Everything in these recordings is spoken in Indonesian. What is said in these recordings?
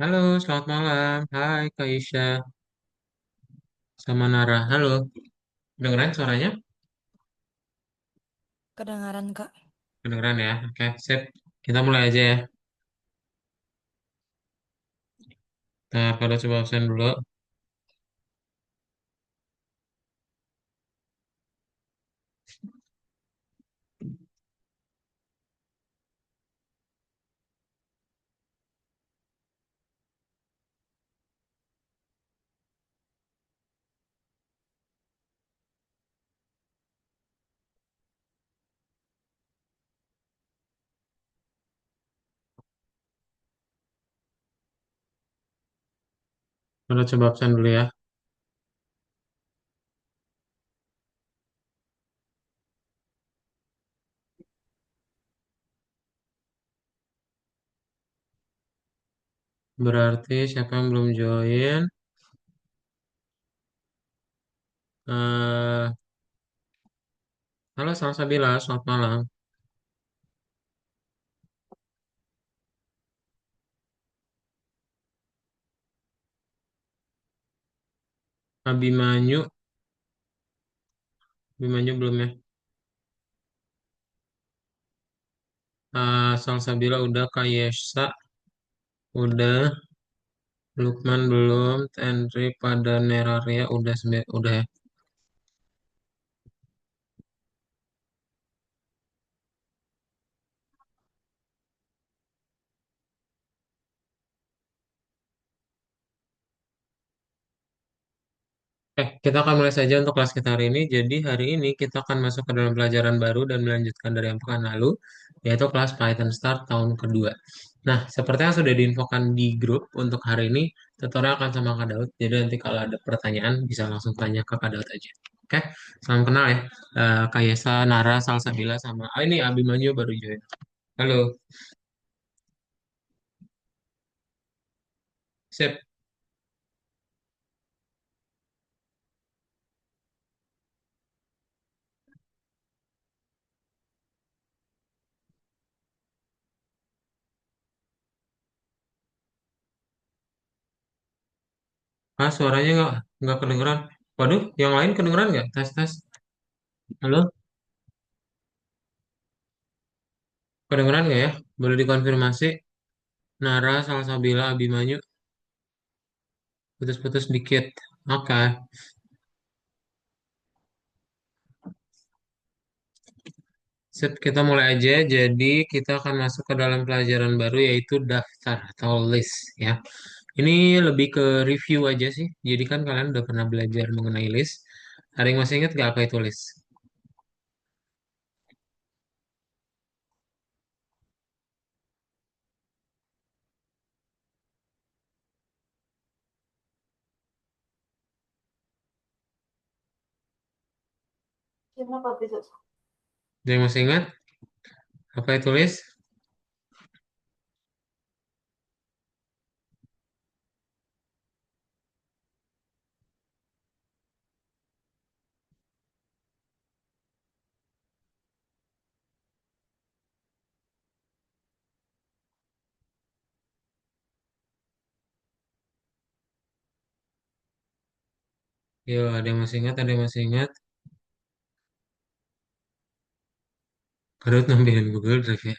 Halo, selamat malam. Hai, Kak Isya sama Nara. Halo, kedengeran suaranya? Kedengaran, Kak. Kedengeran ya? Oke, sip. Kita mulai aja ya. Nah, pada coba absen dulu. Pada coba absen dulu ya. Berarti siapa yang belum join? eh Halo, Salsabila. Selamat malam. Abimanyu. Abimanyu belum ya? Salsabila udah. Kak Yesa udah. Lukman belum. Henry pada Neraria udah. Udah ya. Kita akan mulai saja untuk kelas kita hari ini. Jadi hari ini kita akan masuk ke dalam pelajaran baru dan melanjutkan dari yang pekan lalu, yaitu kelas Python Start tahun kedua. Nah, seperti yang sudah diinfokan di grup untuk hari ini, tutorial akan sama Kak Daud. Jadi nanti kalau ada pertanyaan bisa langsung tanya ke Kak Daud aja. Oke, salam kenal ya. Kak Yesa, Nara, Salsabila, sama ini Abimanyu baru join. Halo, sip. Suaranya nggak kedengeran. Waduh, yang lain kedengeran nggak? Tes tes. Halo, kedengeran nggak ya? Boleh dikonfirmasi. Nara, Salsabila, Abimanyu, putus-putus dikit. Oke, sip, kita mulai aja. Jadi kita akan masuk ke dalam pelajaran baru yaitu daftar atau list ya. Ini lebih ke review aja sih. Jadi kan kalian udah pernah belajar mengenai list. Ada yang masih ingat nggak apa itu list? Ada yang masih ingat apa itu list? Yo, ada yang masih ingat? Ada yang masih ingat? Karena nampilin Google Drive ya.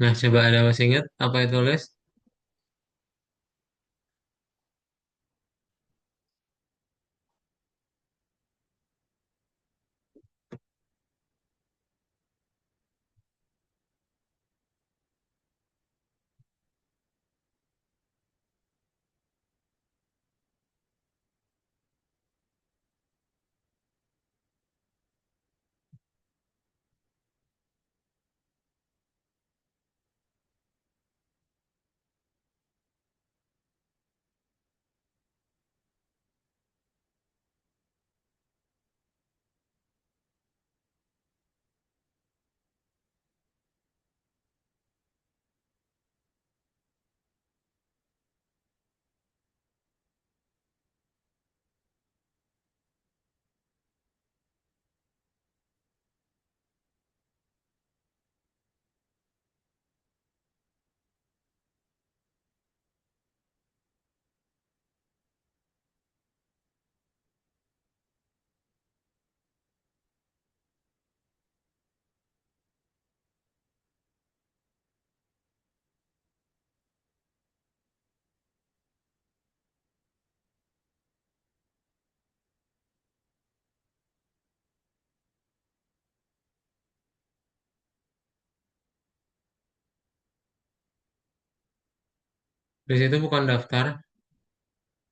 Nah, coba ada yang masih ingat apa itu list? List itu bukan daftar.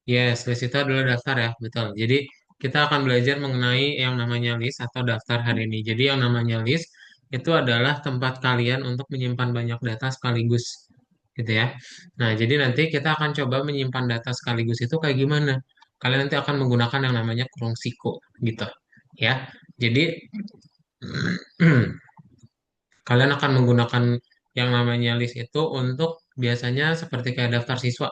Yes, list itu adalah daftar ya, betul. Jadi kita akan belajar mengenai yang namanya list atau daftar hari ini. Jadi yang namanya list itu adalah tempat kalian untuk menyimpan banyak data sekaligus, gitu ya. Nah, jadi nanti kita akan coba menyimpan data sekaligus itu kayak gimana. Kalian nanti akan menggunakan yang namanya kurung siko, gitu. Ya, jadi kalian akan menggunakan yang namanya list itu untuk biasanya seperti kayak daftar siswa.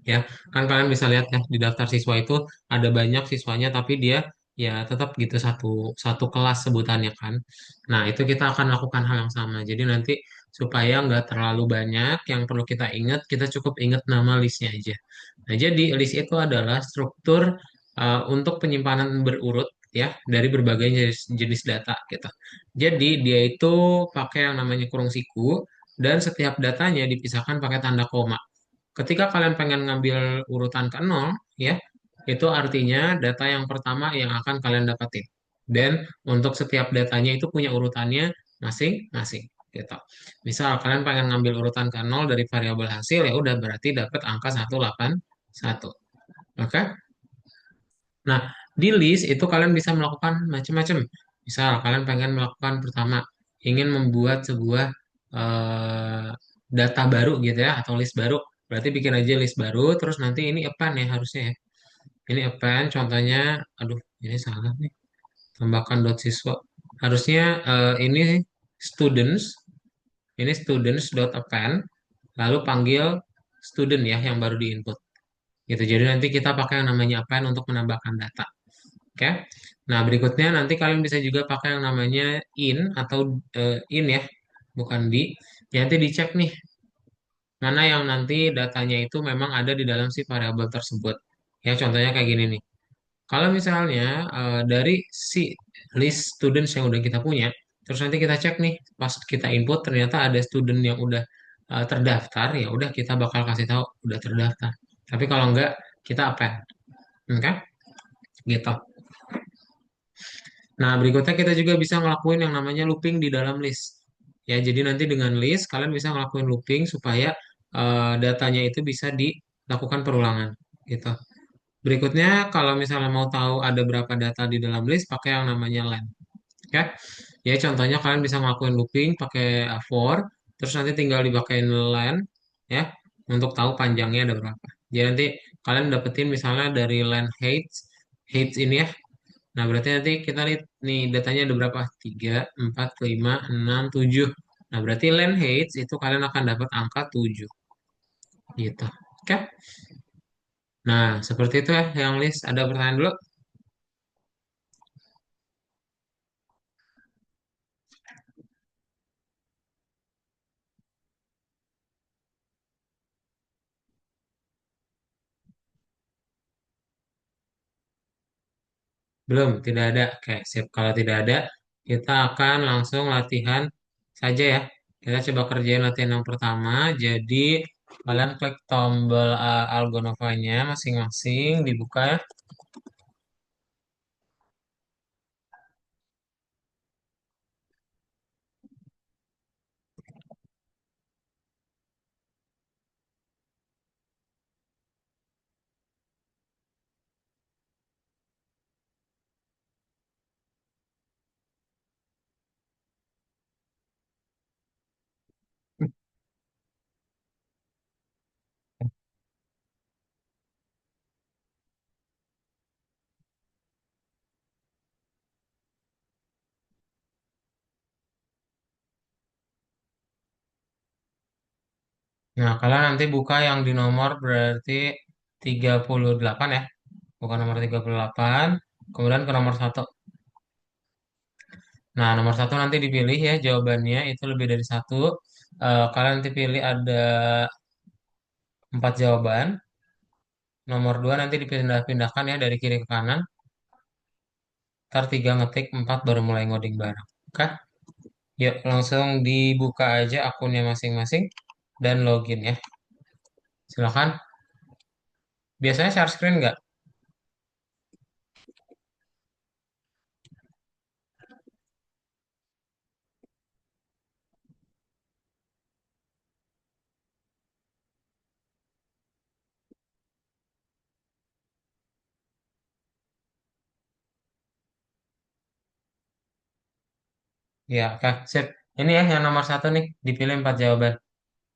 Ya kan kalian bisa lihat ya di daftar siswa itu ada banyak siswanya tapi dia ya tetap gitu satu satu kelas sebutannya kan. Nah itu kita akan lakukan hal yang sama. Jadi nanti supaya nggak terlalu banyak yang perlu kita ingat, kita cukup ingat nama listnya aja. Nah jadi list itu adalah struktur untuk penyimpanan berurut ya dari berbagai jenis data gitu. Jadi dia itu pakai yang namanya kurung siku dan setiap datanya dipisahkan pakai tanda koma. Ketika kalian pengen ngambil urutan ke nol, ya, itu artinya data yang pertama yang akan kalian dapatin. Dan untuk setiap datanya itu punya urutannya masing-masing. Gitu. Misal kalian pengen ngambil urutan ke nol dari variabel hasil, ya udah berarti dapat angka 181. Oke? Nah, di list itu kalian bisa melakukan macam-macam. Misal kalian pengen melakukan pertama, ingin membuat sebuah eh, data baru gitu ya, atau list baru. Berarti bikin aja list baru, terus nanti ini append ya harusnya ya. Ini append, contohnya, aduh, ini salah nih. Tambahkan dot siswa. Harusnya ini students, ini students dot append, lalu panggil student ya yang baru diinput. Gitu. Jadi nanti kita pakai yang namanya append untuk menambahkan data. Oke. Nah, berikutnya nanti kalian bisa juga pakai yang namanya in atau in ya, bukan di. Ya, nanti dicek nih mana yang nanti datanya itu memang ada di dalam si variabel tersebut. Ya, contohnya kayak gini nih. Kalau misalnya dari si list students yang udah kita punya, terus nanti kita cek nih, pas kita input ternyata ada student yang udah terdaftar, ya udah kita bakal kasih tahu udah terdaftar. Tapi kalau enggak, kita append. Oke? Gitu. Nah, berikutnya kita juga bisa ngelakuin yang namanya looping di dalam list. Ya, jadi nanti dengan list kalian bisa ngelakuin looping supaya datanya itu bisa dilakukan perulangan gitu. Berikutnya kalau misalnya mau tahu ada berapa data di dalam list pakai yang namanya len. Ya. Ya, contohnya kalian bisa ngelakuin looping pakai for terus nanti tinggal dipakein len ya untuk tahu panjangnya ada berapa. Jadi nanti kalian dapetin misalnya dari len heights ini ya. Nah, berarti nanti kita lihat nih datanya ada berapa? 3, 4, 5, 6, 7. Nah, berarti land heights itu kalian akan dapat angka 7. Gitu. Oke? Nah, seperti itu ya yang list. Ada pertanyaan dulu? Belum, tidak ada. Oke, sip. Kalau tidak ada, kita akan langsung latihan saja ya. Kita coba kerjain latihan yang pertama. Jadi, kalian klik tombol Algonovanya masing-masing, dibuka ya. Nah, kalian nanti buka yang di nomor berarti 38 ya. Bukan nomor 38, kemudian ke nomor satu. Nah, nomor satu nanti dipilih ya jawabannya itu lebih dari satu. Kalian nanti pilih ada 4 jawaban. Nomor dua nanti dipindah-pindahkan ya dari kiri ke kanan. Ntar tiga ngetik, empat baru mulai ngoding bareng. Oke? Yuk, langsung dibuka aja akunnya masing-masing dan login ya. Silakan. Biasanya share screen nggak? Ya, oke, sip. Ini ya yang nomor satu nih, dipilih empat jawaban.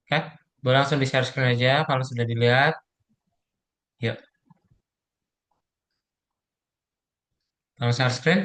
Oke, boleh langsung di-share screen aja kalau sudah dilihat. Yuk, langsung share screen.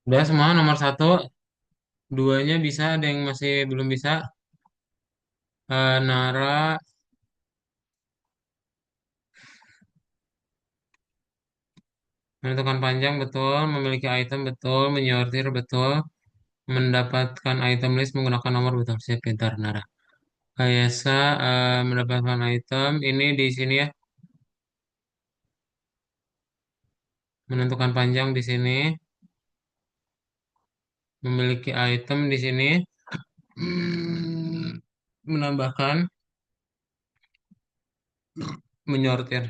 Udah semua nomor satu, duanya bisa, ada yang masih belum bisa. Nara, menentukan panjang betul, memiliki item betul, menyortir betul, mendapatkan item list menggunakan nomor betul. Saya pintar, Nara. Kayasa, mendapatkan item, ini di sini ya, menentukan panjang di sini, memiliki item di sini, menambahkan, menyortir.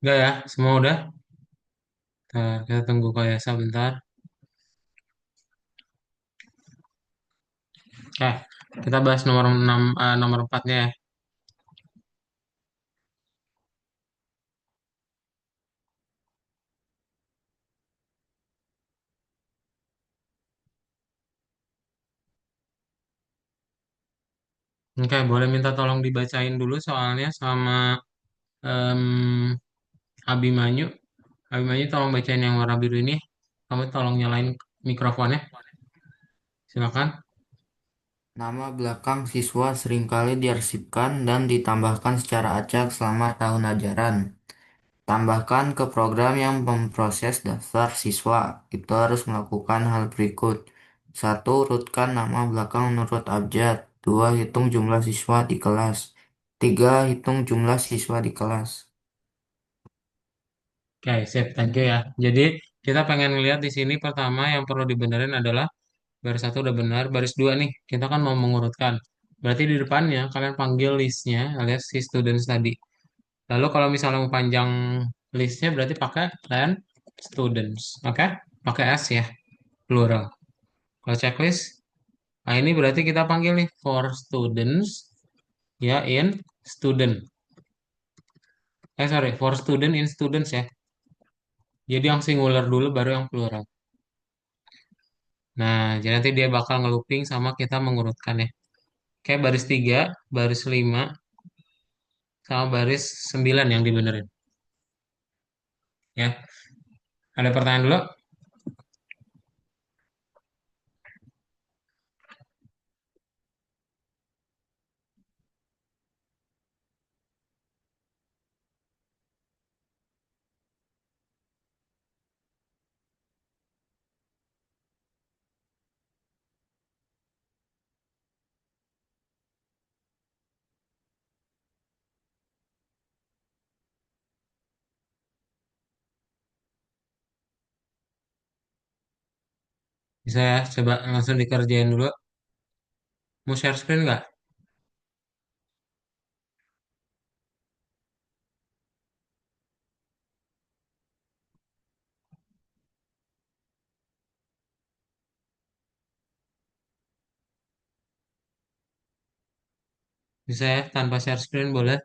Udah ya, semua udah. Ntar, kita tunggu Kayasa bentar. Eh, kita bahas nomor 6, nomor 4-nya ya. Oke, boleh minta tolong dibacain dulu soalnya sama em, Abimanyu. Abimanyu tolong bacain yang warna biru ini. Kamu tolong nyalain mikrofonnya. Silakan. Nama belakang siswa seringkali diarsipkan dan ditambahkan secara acak selama tahun ajaran. Tambahkan ke program yang memproses daftar siswa. Itu harus melakukan hal berikut. Satu, urutkan nama belakang menurut abjad. Dua, hitung jumlah siswa di kelas. Tiga, hitung jumlah siswa di kelas. Oke, sip, thank you ya. Jadi kita pengen lihat di sini pertama yang perlu dibenerin adalah baris satu udah benar, baris dua nih kita kan mau mengurutkan. Berarti di depannya kalian panggil listnya alias si students tadi. Lalu kalau misalnya mau panjang listnya berarti pakai len students, oke? Pakai S ya, plural. Kalau checklist, nah ini berarti kita panggil nih for students ya in student. Sorry, for student in students ya. Jadi yang singular dulu baru yang plural. Nah, jadi nanti dia bakal ngelooping sama kita mengurutkan ya. Kayak baris 3, baris 5, sama baris 9 yang dibenerin. Ya, ada pertanyaan dulu? Bisa ya, coba langsung dikerjain dulu. Mau share screen nggak? Bisa ya, tanpa share screen boleh.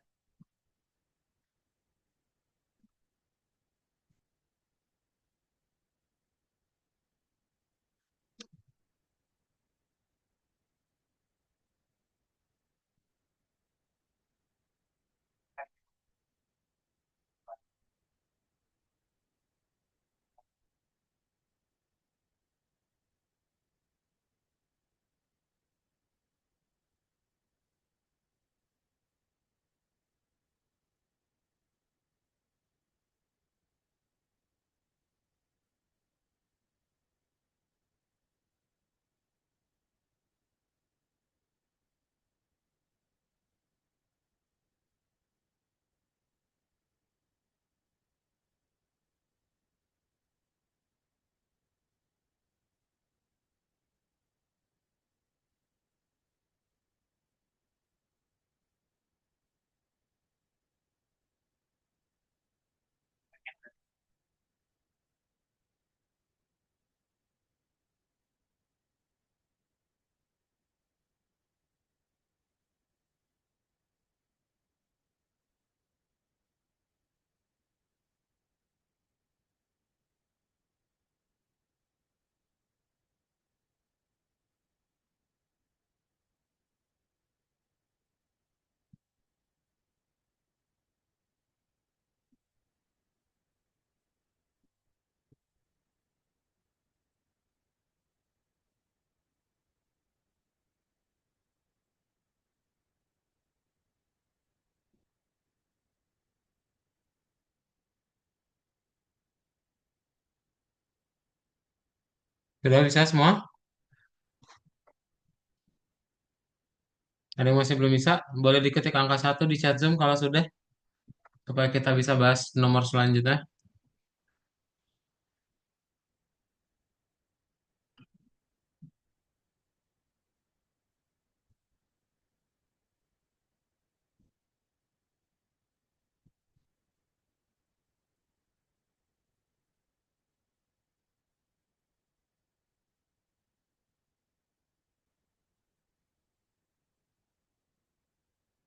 Sudah bisa semua? Ada yang masih belum bisa? Boleh diketik angka satu di chat Zoom kalau sudah, supaya kita bisa bahas nomor selanjutnya.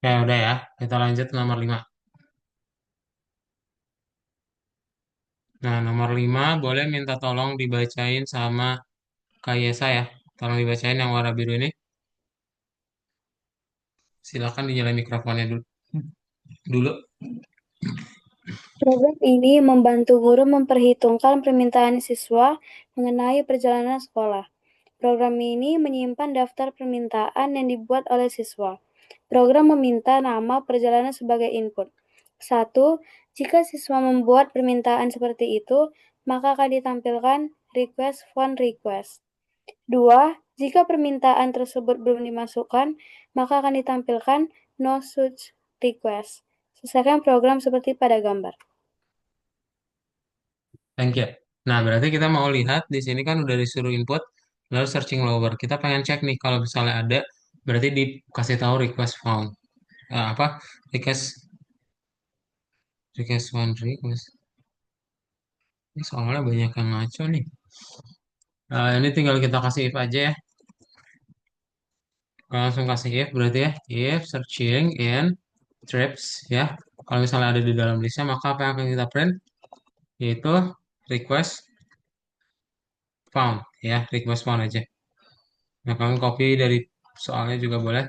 Ya udah ya, kita lanjut ke nomor 5. Nah, nomor 5 boleh minta tolong dibacain sama Kak Yesa ya. Tolong dibacain yang warna biru ini. Silakan dinyalain mikrofonnya dulu. Dulu. Program ini membantu guru memperhitungkan permintaan siswa mengenai perjalanan sekolah. Program ini menyimpan daftar permintaan yang dibuat oleh siswa. Program meminta nama perjalanan sebagai input. 1. Jika siswa membuat permintaan seperti itu, maka akan ditampilkan request phone request. 2. Jika permintaan tersebut belum dimasukkan, maka akan ditampilkan no such request. Selesaikan program seperti pada gambar. Thank you. Nah, berarti kita mau lihat di sini kan udah disuruh input, lalu searching lower. Kita pengen cek nih kalau misalnya ada, berarti dikasih tahu request found. Apa? Request request one request. Ini soalnya banyak yang ngaco nih. Ini tinggal kita kasih if aja ya. Kalau langsung kasih if berarti ya if searching in trips ya. Kalau misalnya ada di dalam listnya maka apa yang akan kita print yaitu request found ya request found aja. Nah kalian copy dari soalnya juga boleh.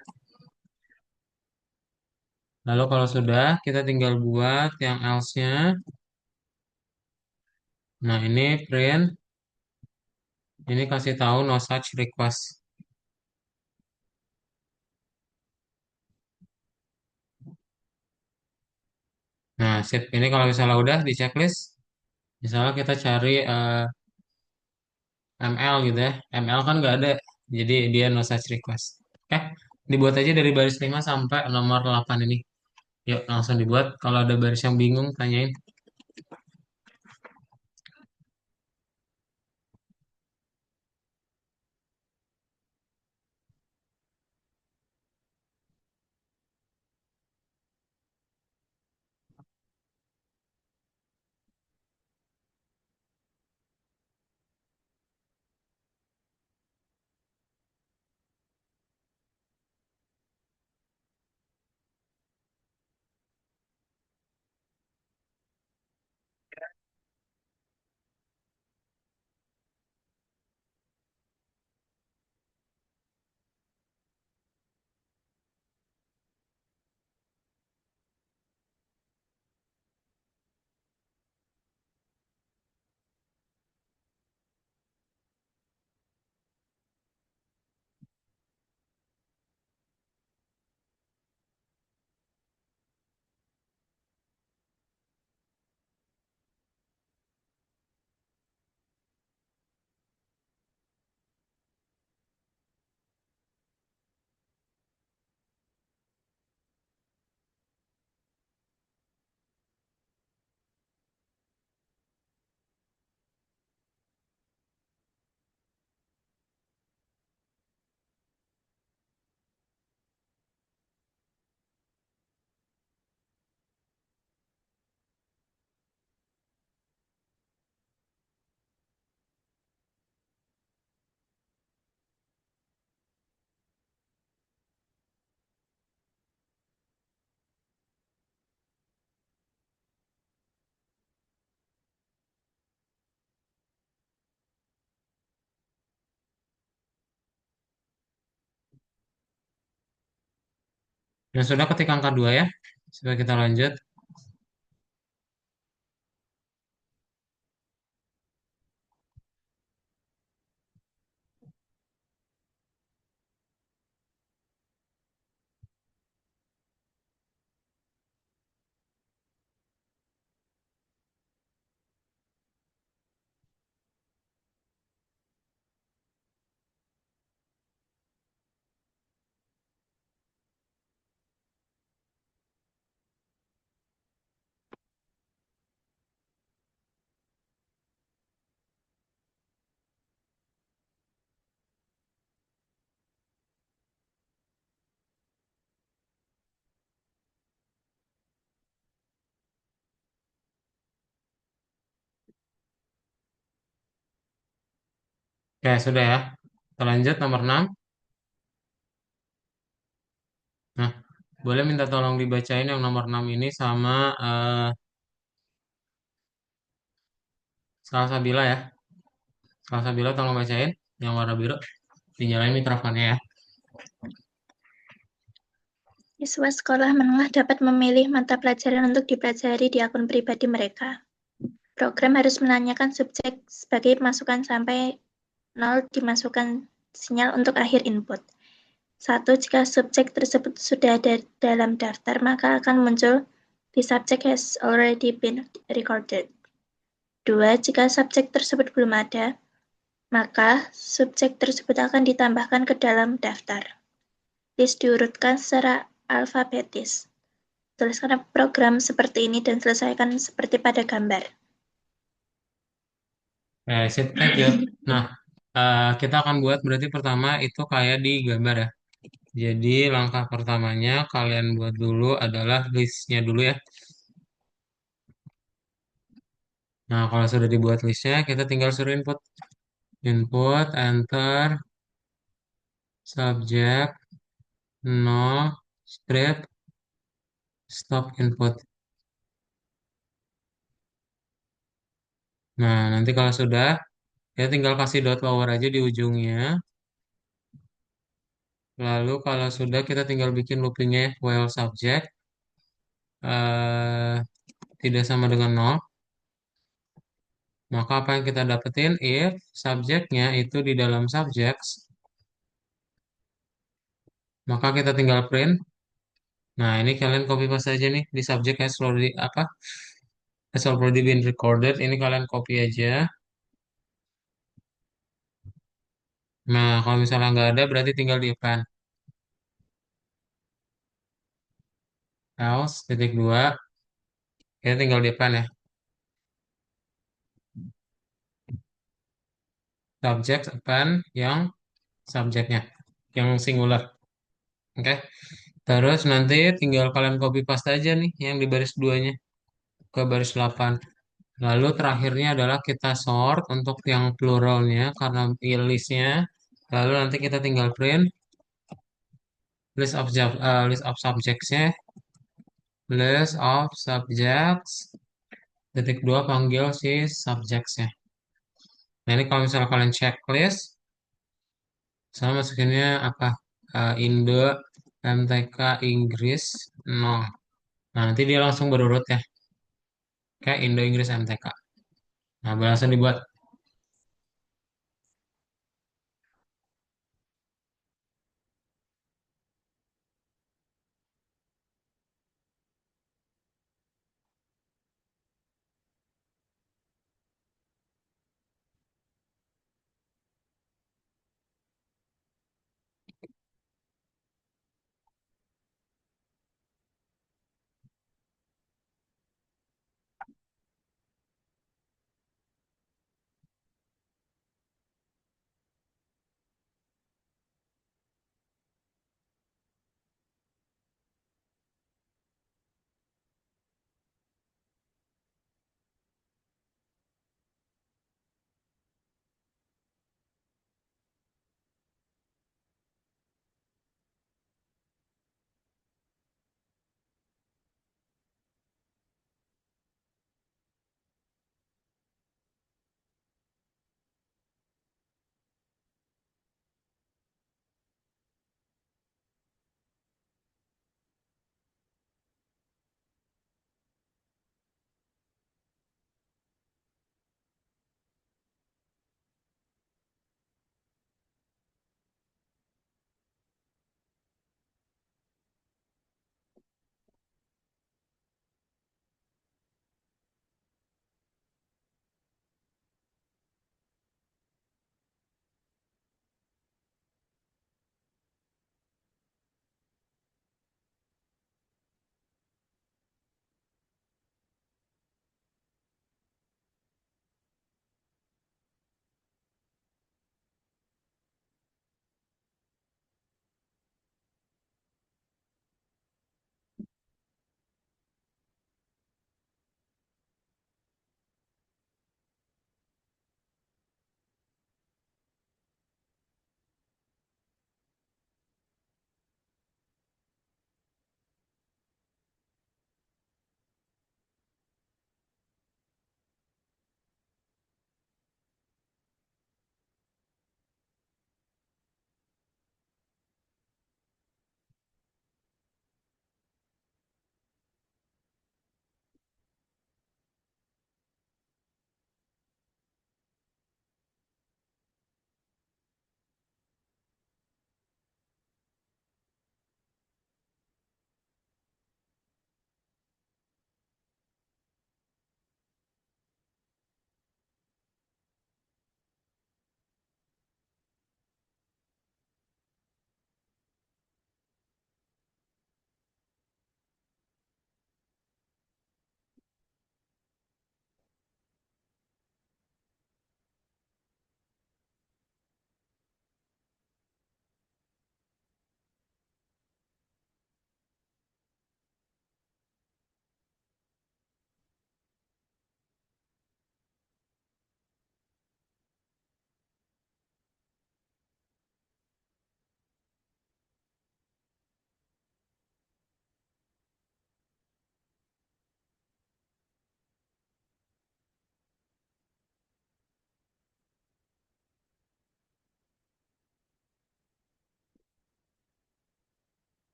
Lalu kalau sudah kita tinggal buat yang else-nya. Nah ini print ini kasih tahu no such request. Nah sip ini kalau misalnya udah di checklist misalnya kita cari ML gitu ya. ML kan nggak ada, jadi dia no such request. Oke, dibuat aja dari baris 5 sampai nomor 8 ini. Yuk, langsung dibuat. Kalau ada baris yang bingung, tanyain. Dan sudah ketik angka 2 ya. Supaya kita lanjut. Oke, sudah ya. Kita lanjut nomor 6. Nah, boleh minta tolong dibacain yang nomor 6 ini sama Salsabila ya. Salsabila tolong bacain yang warna biru. Dinyalain mikrofonnya ya. Siswa sekolah menengah dapat memilih mata pelajaran untuk dipelajari di akun pribadi mereka. Program harus menanyakan subjek sebagai masukan sampai 0 dimasukkan sinyal untuk akhir input. 1. Jika subjek tersebut sudah ada dalam daftar, maka akan muncul The subject has already been recorded. 2. Jika subjek tersebut belum ada, maka subjek tersebut akan ditambahkan ke dalam daftar. List diurutkan secara alfabetis. Tuliskan program seperti ini dan selesaikan seperti pada gambar. Sip, thank you. Nah, kita akan buat berarti pertama itu kayak di gambar ya. Jadi langkah pertamanya kalian buat dulu adalah listnya dulu ya. Nah, kalau sudah dibuat listnya, kita tinggal suruh input. Input, enter, subject, no, strip, stop input. Nah, nanti kalau sudah, ya tinggal kasih dot power aja di ujungnya. Lalu kalau sudah, kita tinggal bikin loopingnya while subject eh, tidak sama dengan 0. Maka apa yang kita dapetin if subjeknya itu di dalam subjects, maka kita tinggal print. Nah, ini kalian copy paste aja nih di subject has already been recorded. Ini kalian copy aja. Nah, kalau misalnya nggak ada berarti tinggal di append. Else titik dua, ya tinggal di append ya. Subject append yang subjeknya, yang singular. Oke. Terus nanti tinggal kalian copy paste aja nih yang di baris duanya ke baris 8. Lalu terakhirnya adalah kita sort untuk yang pluralnya karena listnya. Lalu nanti kita tinggal print list of subjects-nya, list of subjects, titik dua panggil si subjects-nya. Nah ini kalau misalnya kalian checklist, sama masukinnya apa? Indo, MTK, Inggris, no. Nah nanti dia langsung berurut ya, kayak Indo, Inggris, MTK. Nah langsung dibuat.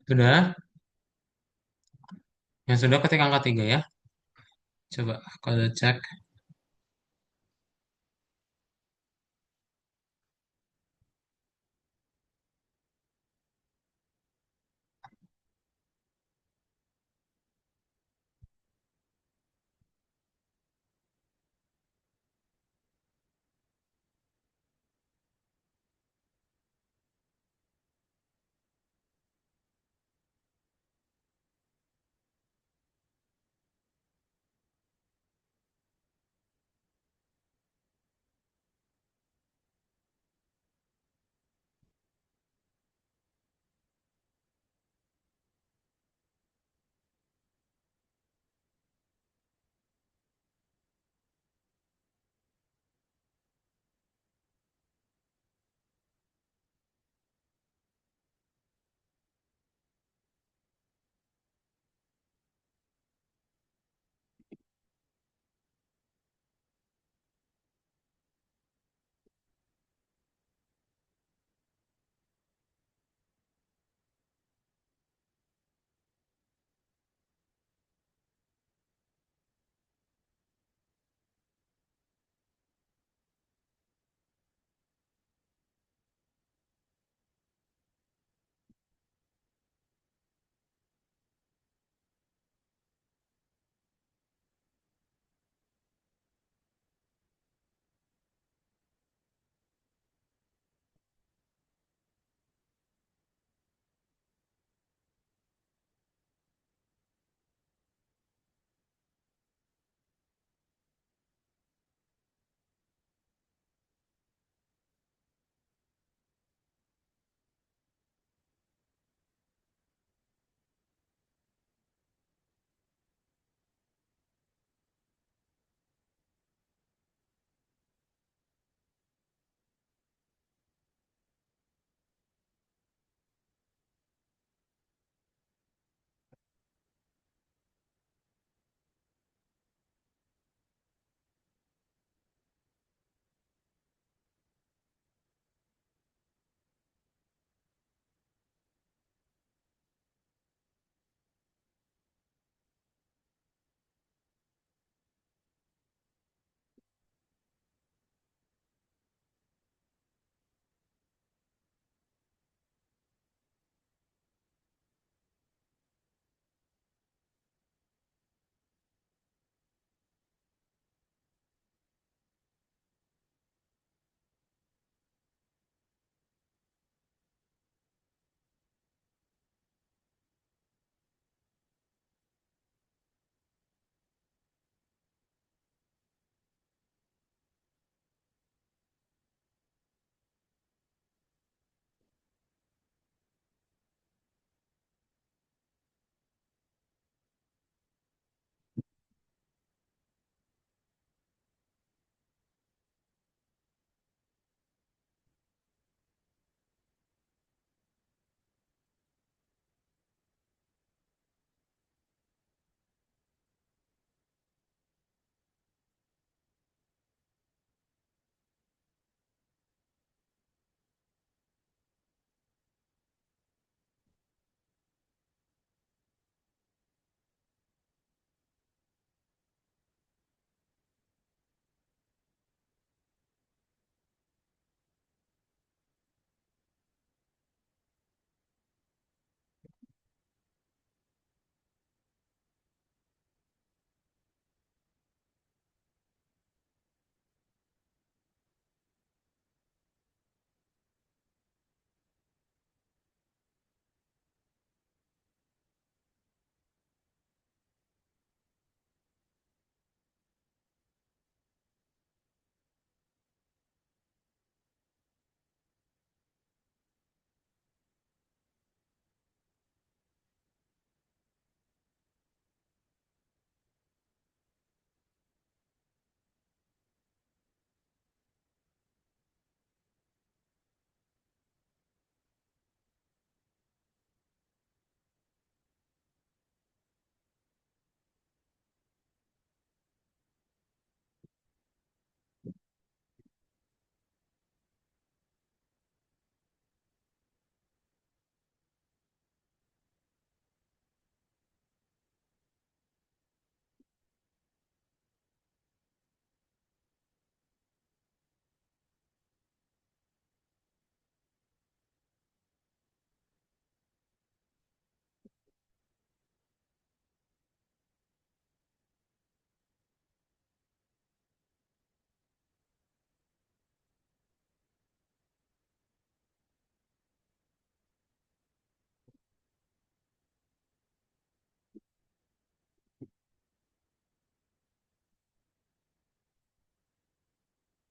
Sudah? Yang sudah ketik angka 3 ya. Coba kalau cek.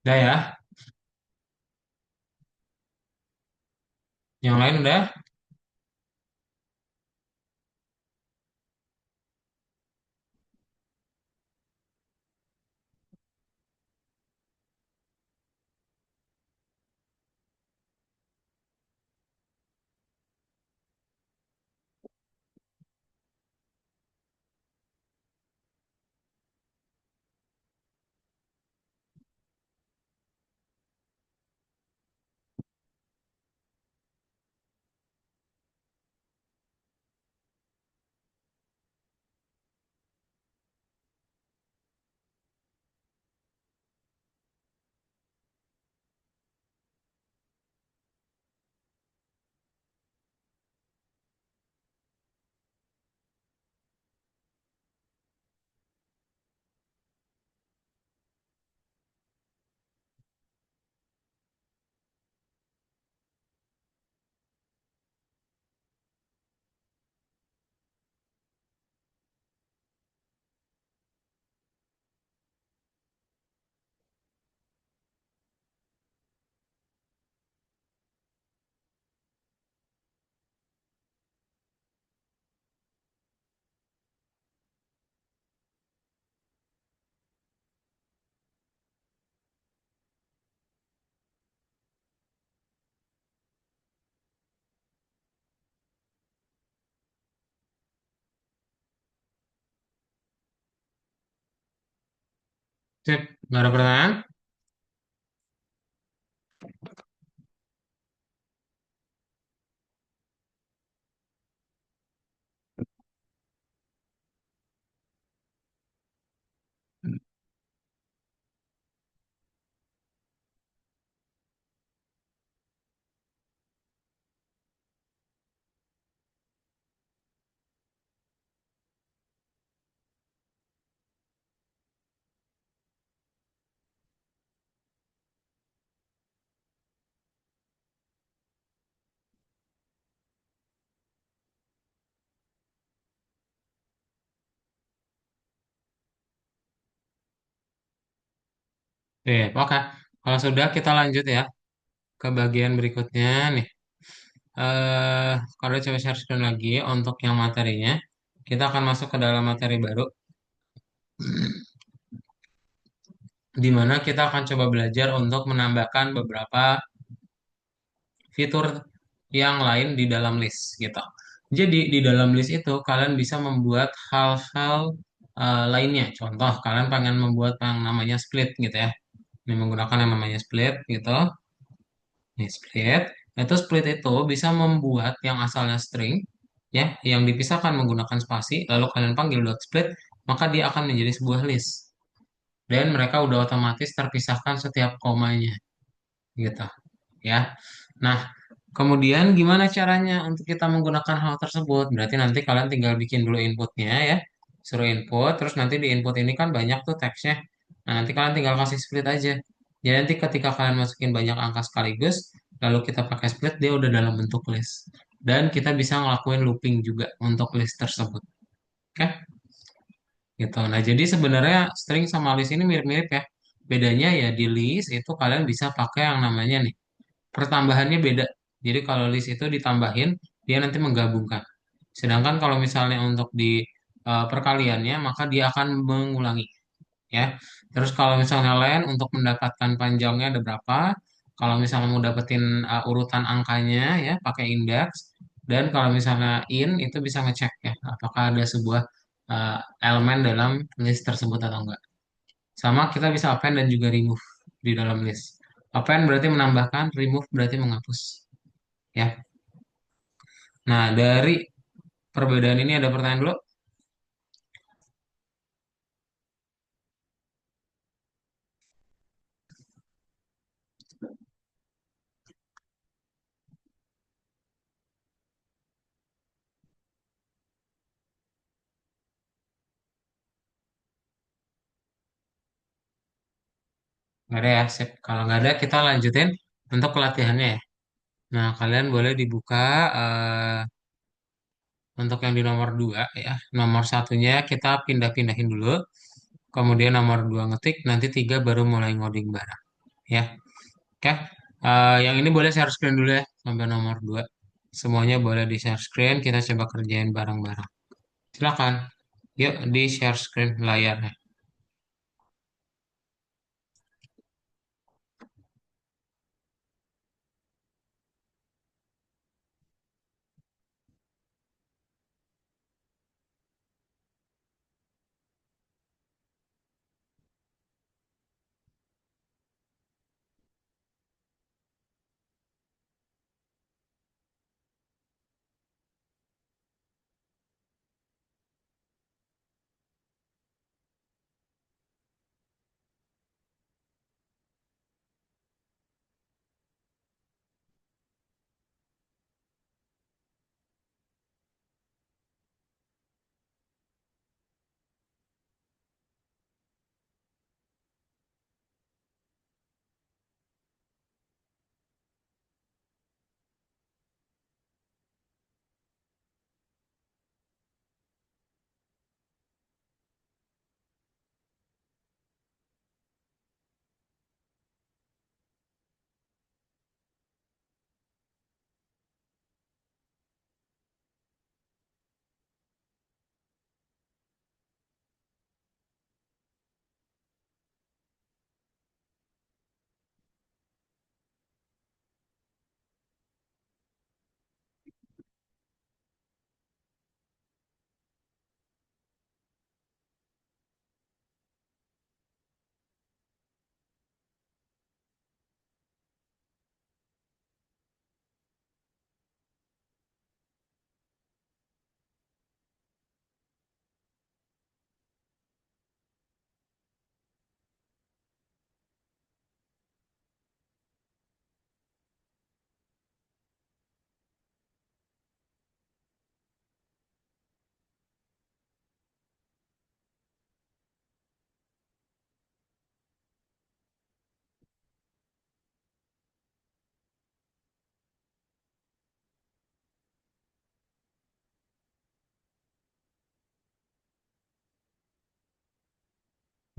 Udah ya? Yang lain udah? Sip, nggak ada pertanyaan? Sip, oke. Kalau sudah kita lanjut ya ke bagian berikutnya nih. Kalau coba share screen lagi untuk yang materinya, kita akan masuk ke dalam materi baru, di mana kita akan coba belajar untuk menambahkan beberapa fitur yang lain di dalam list gitu. Jadi di dalam list itu kalian bisa membuat hal-hal lainnya. Contoh kalian pengen membuat yang namanya split gitu ya. Ini menggunakan yang namanya split gitu. Nih split. Itu split itu bisa membuat yang asalnya string ya, yang dipisahkan menggunakan spasi, lalu kalian panggil dot split, maka dia akan menjadi sebuah list. Dan mereka udah otomatis terpisahkan setiap komanya gitu ya. Nah, kemudian gimana caranya untuk kita menggunakan hal tersebut? Berarti nanti kalian tinggal bikin dulu inputnya ya. Suruh input, terus nanti di input ini kan banyak tuh teksnya. Nah, nanti kalian tinggal kasih split aja. Jadi nanti ketika kalian masukin banyak angka sekaligus, lalu kita pakai split, dia udah dalam bentuk list. Dan kita bisa ngelakuin looping juga untuk list tersebut. Oke? Gitu. Nah, jadi sebenarnya string sama list ini mirip-mirip ya. Bedanya ya di list itu kalian bisa pakai yang namanya nih, pertambahannya beda. Jadi kalau list itu ditambahin, dia nanti menggabungkan. Sedangkan kalau misalnya untuk di perkaliannya, maka dia akan mengulangi. Ya. Terus kalau misalnya len untuk mendapatkan panjangnya ada berapa, kalau misalnya mau dapetin urutan angkanya ya pakai indeks, dan kalau misalnya in itu bisa ngecek ya apakah ada sebuah uh, elemen dalam list tersebut atau enggak. Sama kita bisa append dan juga remove di dalam list. Append berarti menambahkan, remove berarti menghapus. Ya. Nah, dari perbedaan ini ada pertanyaan dulu? Nggak ada ya, sip. Kalau nggak ada, kita lanjutin untuk pelatihannya ya. Nah, kalian boleh dibuka untuk yang di nomor 2 ya. Nomor satunya kita pindah-pindahin dulu. Kemudian nomor 2 ngetik, nanti 3 baru mulai ngoding bareng. ya. Oke. Yang ini boleh share screen dulu ya sampai nomor 2. Semuanya boleh di share screen, kita coba kerjain bareng-bareng. Silakan. Yuk di share screen layarnya.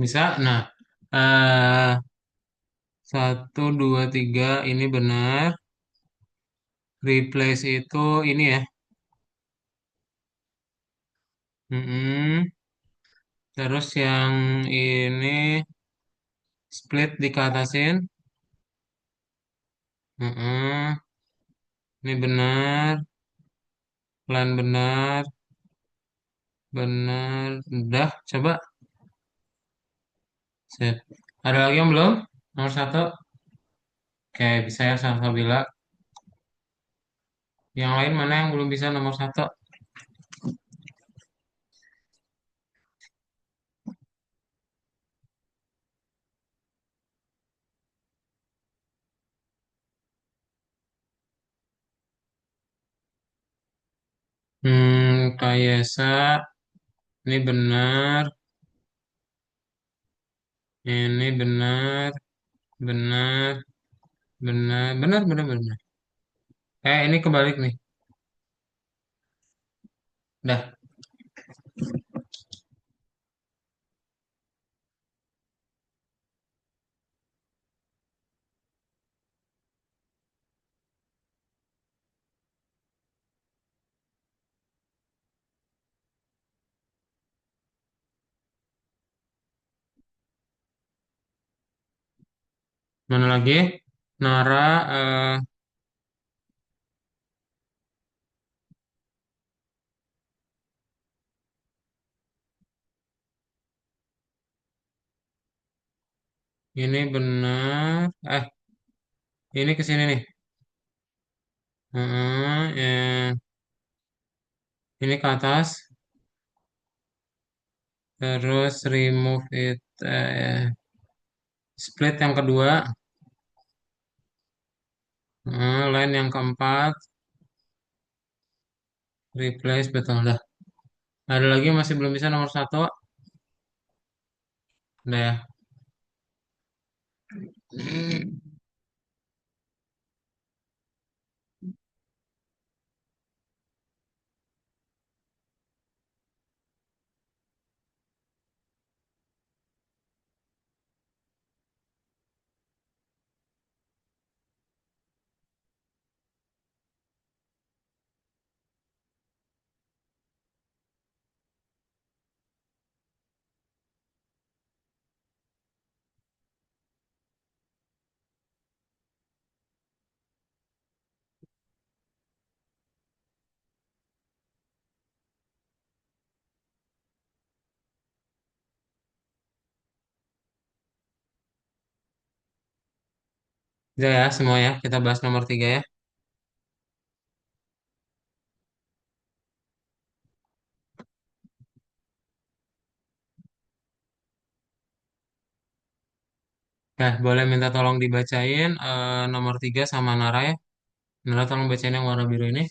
Bisa? Nah, eh 1, 2, 3 ini benar. Replace itu ini ya. Mm-mm. Terus yang ini split dikatasin. Mm-mm. Ini benar. Plan benar. Benar. Udah, coba. Sip. Ada lagi yang belum? Nomor 1. Oke, bisa ya Salsabila. Yang lain mana yang belum bisa nomor 1? Kayesa. Ini benar. Ini benar. Benar. Benar. Benar, benar, benar. Ini kebalik nih. Dah. Mana lagi? Nara. eh, ini benar. Ini ke sini nih. Ini ke atas. Terus remove it. Split yang kedua. Line yang keempat. Replace betul dah. Ada lagi yang masih belum bisa nomor 1. Udah ya. Udah ya semua ya, kita bahas nomor 3 ya. Nah, boleh minta tolong dibacain nomor 3 sama Nara ya. Nara tolong bacain yang warna biru ini.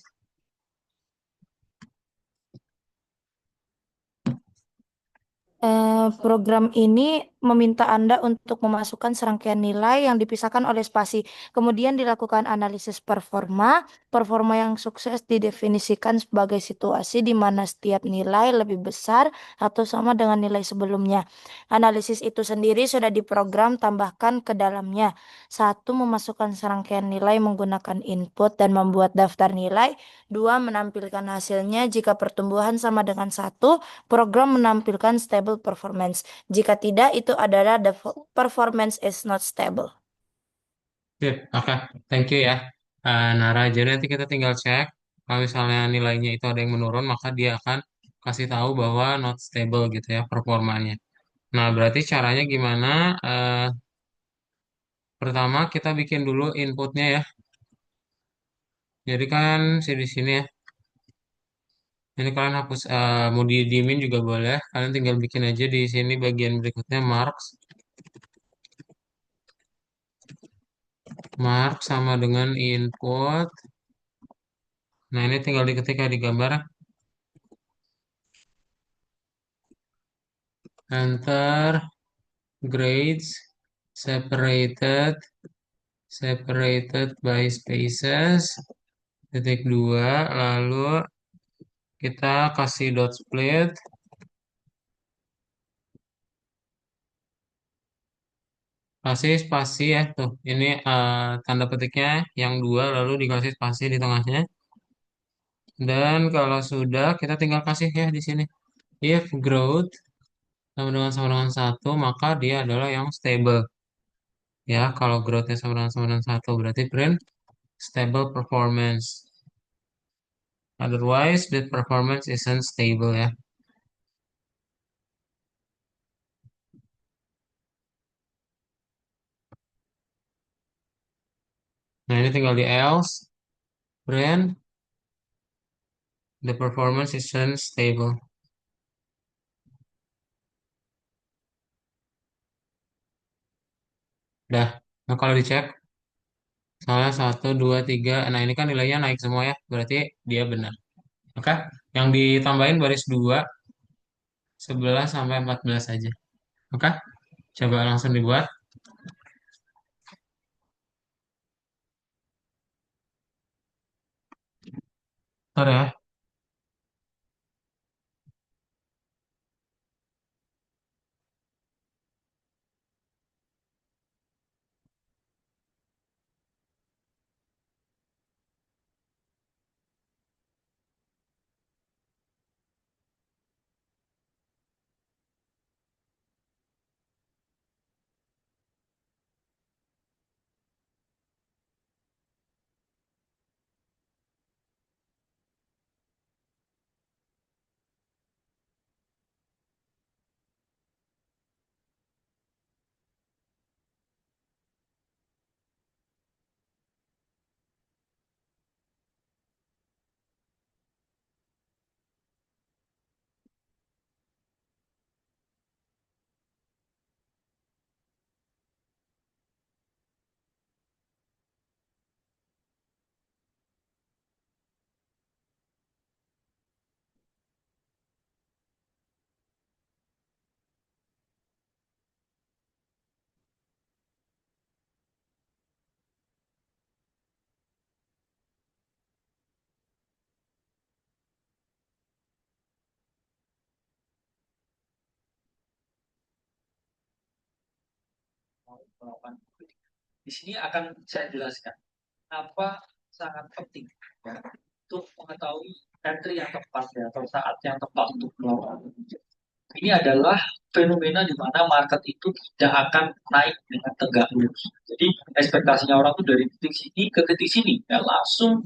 Program ini meminta Anda untuk memasukkan serangkaian nilai yang dipisahkan oleh spasi. Kemudian dilakukan analisis performa. Performa yang sukses didefinisikan sebagai situasi di mana setiap nilai lebih besar atau sama dengan nilai sebelumnya. Analisis itu sendiri sudah diprogram tambahkan ke dalamnya. Satu, memasukkan serangkaian nilai menggunakan input dan membuat daftar nilai. Dua, menampilkan hasilnya jika pertumbuhan sama dengan satu. Program menampilkan stable performance. Jika tidak, itu adalah the performance is not stable. Sip, oke, thank you ya. Nara, jadi nanti kita tinggal cek. Kalau misalnya nilainya itu ada yang menurun, maka dia akan kasih tahu bahwa not stable gitu ya performanya. Nah, berarti caranya gimana? Pertama, kita bikin dulu inputnya ya. Jadi kan di sini ya. Ini kalian hapus, mau didiemin juga boleh. Kalian tinggal bikin aja di sini bagian berikutnya marks. Mark sama dengan input. Nah, ini tinggal diketik ya di gambar. Enter grades separated by spaces. Titik dua. Lalu kita kasih dot split. Kasih spasi ya tuh. Ini tanda petiknya yang dua lalu dikasih spasi di tengahnya. Dan kalau sudah kita tinggal kasih ya di sini. If growth sama dengan satu maka dia adalah yang stable. Ya, kalau growth-nya sama dengan satu berarti print stable performance. Otherwise, that performance isn't stable ya. Nah, ini tinggal di else, print the performance isn't stable. Dah. Nah, kalau dicek, soalnya satu, dua, tiga. Nah, ini kan nilainya naik semua ya. Berarti dia benar. Oke. Yang ditambahin baris 2, 11 sampai 14 aja. Oke. Coba langsung dibuat. Ntar ya. Di sini akan saya jelaskan apa sangat penting ya, untuk mengetahui entry yang tepat ya, atau saat yang tepat untuk melakukan. Ini adalah fenomena di mana market itu tidak akan naik dengan tegak lurus. Jadi ekspektasinya orang tuh dari titik sini ke titik sini ya langsung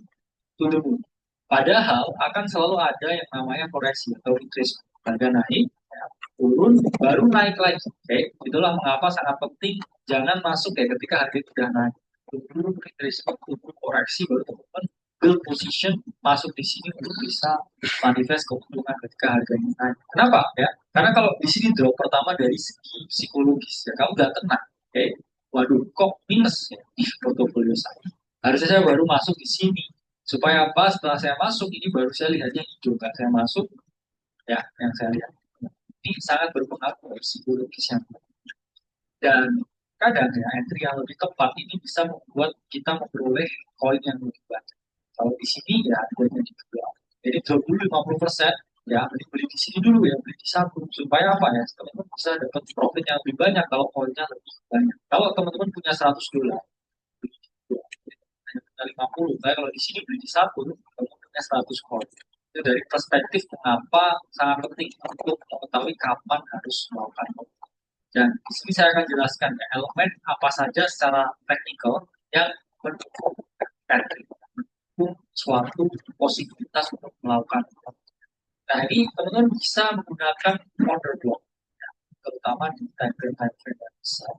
to the moon. Padahal akan selalu ada yang namanya koreksi atau retracement. Harga naik, ya, turun, baru naik lagi. Oke, itulah mengapa sangat penting jangan masuk ya ketika harga itu sudah naik. dulu retrospect, dulu koreksi, baru teman-teman build position masuk di sini untuk bisa manifest keuntungan ketika harganya naik. Kenapa ya? Karena kalau di sini drop pertama dari segi psikologis ya, kamu nggak tenang. Oke, waduh kok minus ya di portofolio saya. Harusnya saya baru masuk di sini. Supaya apa? Setelah saya masuk ini baru saya lihatnya hijau. Kan saya masuk ya, yang saya lihat ini sangat berpengaruh dari psikologis yang, dan kadang ya entry yang lebih tepat ini bisa membuat kita memperoleh koin yang lebih banyak. Kalau di sini ya harganya di dua. Jadi 20-50% ya beli di sini dulu ya, beli di satu supaya apa ya, teman-teman bisa dapat profit yang lebih banyak kalau koinnya lebih banyak. Kalau teman-teman punya $100, beli di dua, hanya punya 50. Saya kalau di sini beli di satu, teman punya 100 koin. Itu dari perspektif mengapa sangat penting untuk mengetahui kapan harus melakukan. Dan di sini saya akan jelaskan ya, elemen apa saja secara teknikal yang mendukung entry, mendukung suatu posibilitas untuk melakukan. Nah ini teman-teman bisa menggunakan order block, ya, terutama di time frame yang besar.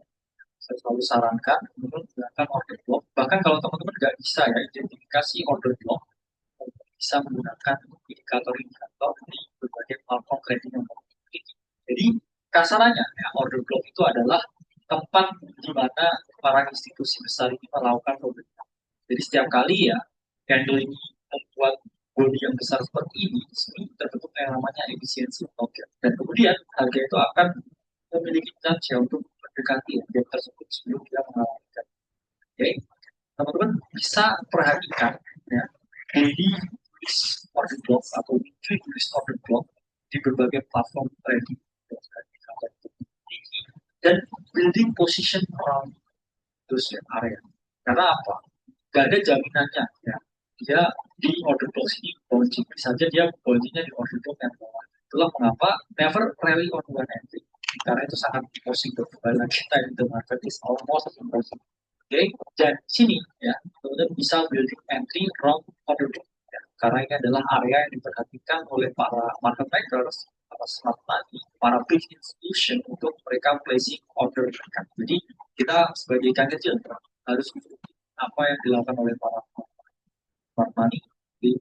Saya selalu sarankan teman-teman menggunakan order block. Bahkan kalau teman-teman nggak bisa ya identifikasi order block, bisa menggunakan indikator-indikator di berbagai platform trading yang memiliki. Jadi kasarannya ya, order block itu adalah tempat di mana para institusi besar ini melakukan pembelian. Jadi setiap kali ya candle ini membuat body yang besar seperti ini terbentuk yang namanya efisiensi token. Dan kemudian harga itu akan memiliki chance ya untuk mendekati gap tersebut sebelum dia mengalami. Oke, teman-teman bisa perhatikan ya daily list order block atau weekly list order block di berbagai platform trading dan building position around those area. Karena apa? Gak ada jaminannya ya. Dia di order block ini bouncing, saja dia bouncingnya di order block yang bawah. Itulah mengapa never rally on one entry. Karena itu sangat impossible. Karena kita in the market is almost impossible. Oke, dan sini ya, kemudian bisa building entry around order block. Ya. Karena ini adalah area yang diperhatikan oleh para market makers, para smart money, para big institution untuk mereka placing order mereka. Jadi kita sebagai ikan kecil harus mengikuti apa yang dilakukan oleh para smart money di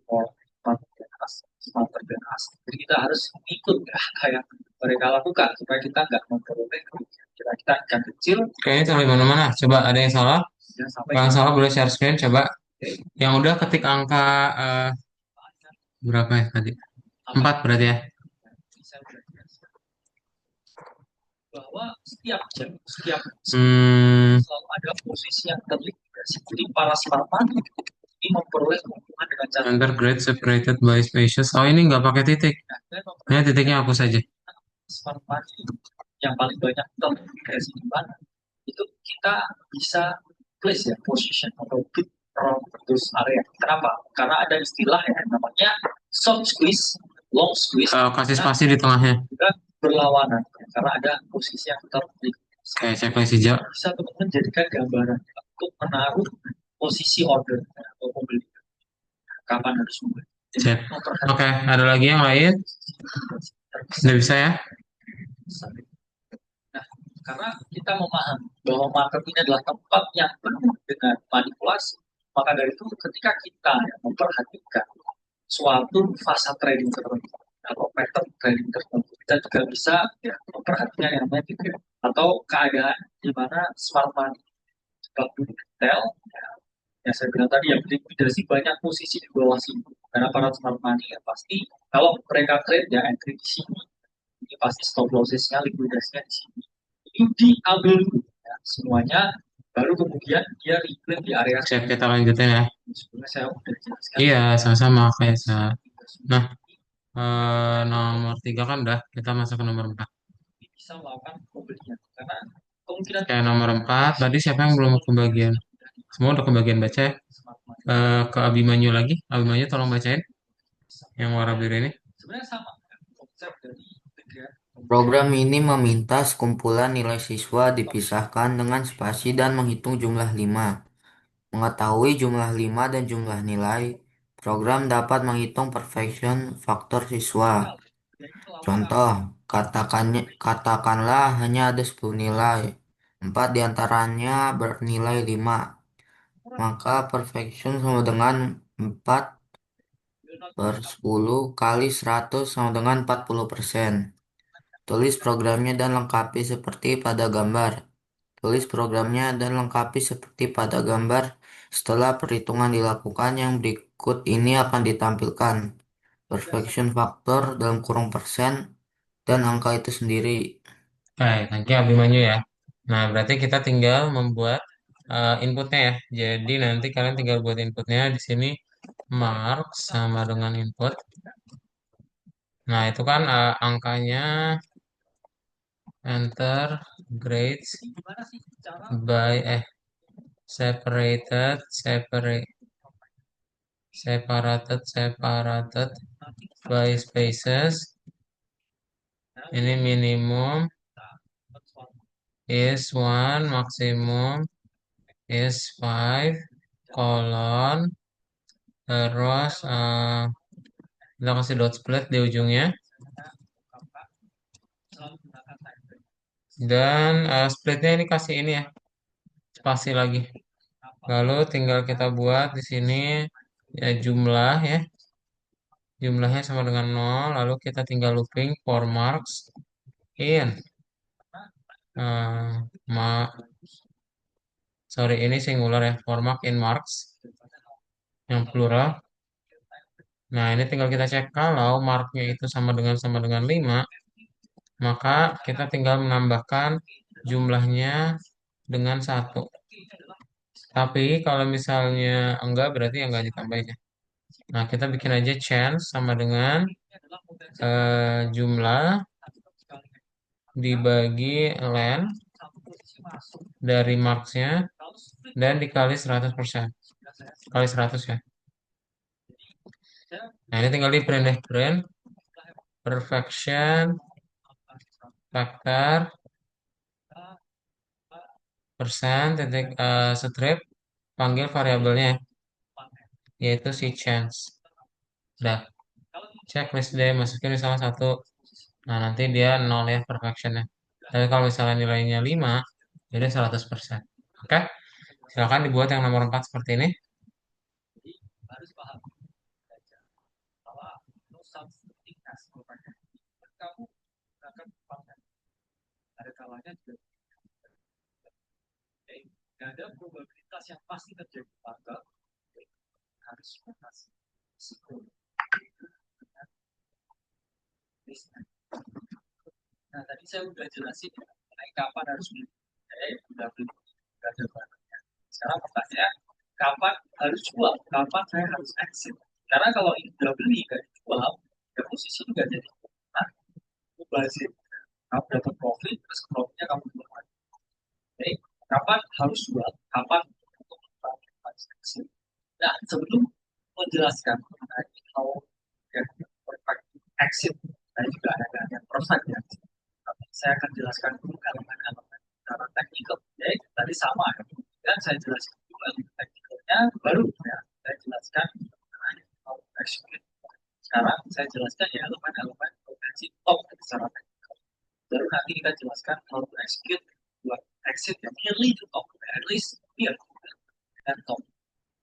smarter than us. Jadi kita harus ikut ya, kayak mereka lakukan supaya kita nggak memperoleh kerugian. Kita ikan kecil. Kayaknya terlalu mana-mana. Coba ada yang salah? Sampai Yang salah boleh share screen. Coba. Yang udah ketik angka berapa ya tadi? 4 berarti ya. Bahwa setiap jam, selalu ada posisi yang terliquidasi. Jadi para smart money ini memperoleh keuntungan dengan cara Undergrad separated by spaces. Oh ini nggak pakai titik. Ini titiknya hapus saja. smart money yang paling banyak terliquidasi di mana? Itu kita bisa place ya position atau bid around those area. Kenapa? Karena ada istilah yang namanya short squeeze, long squeeze. Kasih spasi di tengahnya. Juga berlawanan karena ada posisi yang terliquidasi. Oke, checklist hijau. Bisa teman-teman jadikan gambaran untuk menaruh posisi order atau pembeli. Kapan harus membeli. Siap. Oke, ada lagi yang lain? Sudah bisa ya? Nah, karena kita memahami bahwa market ini adalah tempat yang penuh dengan manipulasi, maka dari itu ketika kita memperhatikan suatu fase trading tertentu atau pattern trading tertentu, kita juga bisa ya, memperhatikan yang namanya pivot atau keadaan di mana smart money sebab detail ya saya bilang tadi ya likuidasi banyak posisi di bawah sini karena para smart money ya pasti kalau mereka trade ya entry di sini ini pasti stop lossesnya likuidasinya di sini ini diambil dulu ya, semuanya baru kemudian dia reclaim di area. Siap, kita lanjutin ya. Sebenarnya saya udah jelaskan. Iya, sama-sama kayak saya. Nah, nomor 3 kan udah, kita masuk ke nomor 4. Bisa melakukan pembelian karena kemungkinan Kayak nomor 4, tadi siapa yang belum kebagian? Semua udah kebagian baca ya? Ke Abimanyu lagi. Abimanyu tolong bacain yang warna biru ini. Sebenarnya sama konsep dari Program ini meminta sekumpulan nilai siswa dipisahkan dengan spasi dan menghitung jumlah 5. Mengetahui jumlah 5 dan jumlah nilai, program dapat menghitung perfection faktor siswa. Contoh, katakanlah hanya ada 10 nilai. 4 diantaranya bernilai 5. maka perfection sama dengan 4/10 kali 100 sama dengan 40%. Tulis programnya dan lengkapi seperti pada gambar. Tulis programnya dan lengkapi seperti pada gambar. Setelah perhitungan dilakukan, yang berikut ini akan ditampilkan. Perfection factor dalam kurung persen dan angka itu sendiri. Baik, thank you Abimanyu ya. Nah, berarti kita tinggal membuat inputnya ya. Jadi nanti kalian tinggal buat inputnya di sini mark sama dengan input. Nah, itu kan angkanya enter grades by separated by spaces. Ini minimum is 1, maximum is 5, kolon, terus kita kasih dot split di ujungnya, dan splitnya ini kasih ini ya, spasi lagi. Lalu tinggal kita buat di sini ya jumlah ya, jumlahnya sama dengan 0, lalu kita tinggal looping for marks in eh, ma sorry ini singular ya, for mark in marks yang plural. Nah, ini tinggal kita cek kalau marknya itu sama dengan 5, maka kita tinggal menambahkan jumlahnya dengan 1. Tapi kalau misalnya enggak, berarti ya enggak ditambahin ya. Nah, kita bikin aja chance sama dengan jumlah dibagi len dari marksnya dan dikali 100%. Kali 100 ya. Nah, ini tinggal di print deh. Print perfection factor persen titik strip panggil variabelnya yaitu si chance. Udah. Checklist deh masukin misalnya 1. Nah, nanti dia 0 ya perfectionnya. Tapi kalau misalnya nilainya 5, jadi 100%. Oke? Silakan dibuat yang nomor 4 seperti ini. Ada probabilitas yang pasti terjadi maka harus risiko. Nah, tadi saya udah jelasin mengenai kapan harus beli. Saya udah beli, udah ada barangnya. Sekarang pertanyaan, kapan harus jual? Kapan saya harus exit? Karena kalau ini udah beli, nggak dijual, ya posisi nggak jadi. Nah, mubazir. Kamu dapat profit, terus profitnya kamu jual lagi. Oke, kapan harus jual? Kapan untuk harus exit? Nah, sebelum menjelaskan mengenai how ya, perfect exit, saya juga ada proses ya. Saya akan jelaskan dulu elemen-elemen secara teknikal. Ya, tadi sama ya. Dan saya jelaskan dulu elemen teknikalnya, baru ya, saya jelaskan mengenai how to execute. Sekarang saya jelaskan ya elemen-elemen potensi top secara teknikal. Baru nanti kita jelaskan how to execute buat exit yang nearly to top, at least near dan top.